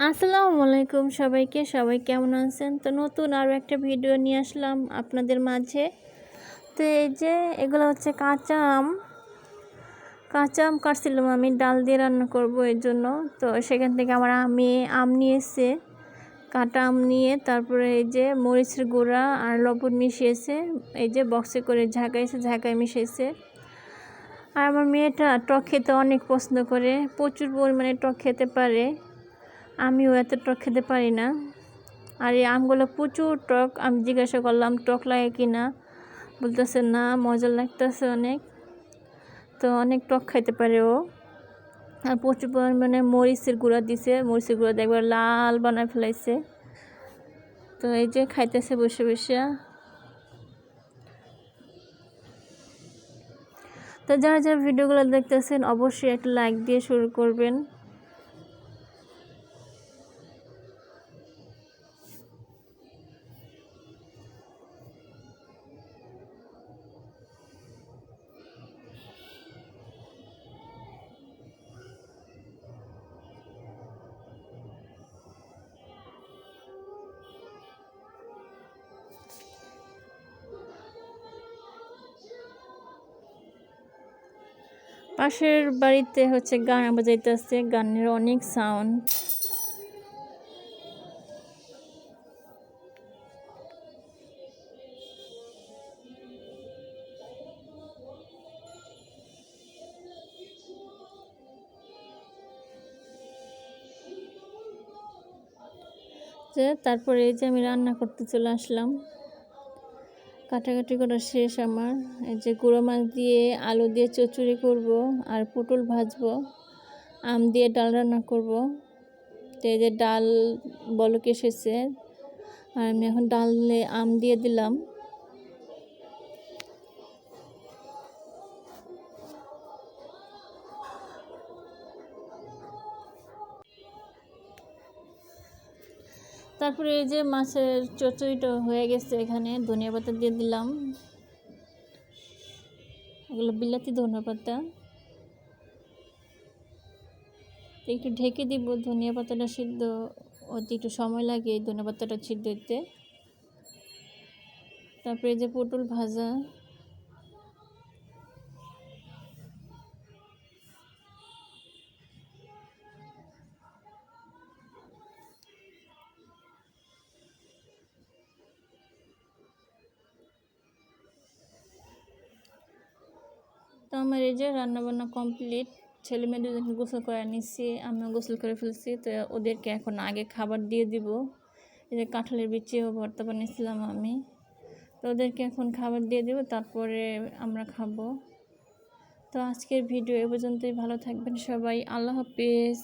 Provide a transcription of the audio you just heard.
আসসালামু আলাইকুম সবাইকে। সবাই কেমন আছেন? তো নতুন আরও একটা ভিডিও নিয়ে আসলাম আপনাদের মাঝে। তো এই যে এগুলো হচ্ছে কাঁচা আম কাটছিলাম আমি ডাল দিয়ে রান্না করব এর জন্য। তো সেখান থেকে আমার আম নিয়ে এসে কাটা আম নিয়ে তারপরে এই যে মরিচের গুঁড়া আর লবণ মিশিয়েছে, এই যে বক্সে করে ঝাঁকায় মিশিয়েছে। আর আমার মেয়েটা টক খেতে অনেক পছন্দ করে, প্রচুর পরিমাণে টক খেতে পারে। আমিও এত টক খেতে পারি না। আর এই আমগুলো প্রচুর টক। আমি জিজ্ঞাসা করলাম টক লাগে কি না, বলতেছে না, মজা লাগতেছে অনেক। তো অনেক টক খাইতে পারে ও। আর প্রচুর পরিমাণে মরিচের গুঁড়া দিছে, মরিচের গুঁড়া দিয়ে একবার লাল বানায় ফেলাইছে। তো এই যে খাইতেছে বসে বসে। তো যারা যারা ভিডিওগুলো দেখতেছেন অবশ্যই একটা লাইক দিয়ে শুরু করবেন। পাশের বাড়িতে হচ্ছে গান বাজাইতেছে, গানের অনেক সাউন্ড। তারপরে এই যে আমি রান্না করতে চলে আসলাম। কাটাকাটি করা শেষ আমার। এই যে গুঁড়ো মাছ দিয়ে আলু দিয়ে চচ্চড়ি করব, আর পটল ভাজবো, আম দিয়ে ডাল রান্না করব। তো এই যে ডাল বলক এসেছে, আর আমি এখন ডালে আম দিয়ে দিলাম। তারপরে এই যে মাছের চচ্চড়িটা হয়ে গেছে, এখানে ধনিয়া পাতা দিয়ে দিলাম। এগুলো বিলাতি ধনিয়া পাতা। একটু ঢেকে দিব, ধনিয়া পাতাটা সিদ্ধ হতে একটু সময় লাগে, ধনিয়া পাতাটা সিদ্ধ হতে। তারপরে এই যে পটল ভাজা। তো আমার এই যে রান্নাবান্না কমপ্লিট। ছেলে মেয়ে দুজনকে গোসল করে নিচ্ছি, আমিও গোসল করে ফেলছি। তো ওদেরকে এখন আগে খাবার দিয়ে দিব। এই যে কাঁঠালের বিচিও ভর্তা বানিয়েছিলাম আমি, তো ওদেরকে এখন খাবার দিয়ে দেবো, তারপরে আমরা খাবো। তো আজকের ভিডিও এ পর্যন্তই। ভালো থাকবেন সবাই। আল্লাহ হাফেজ।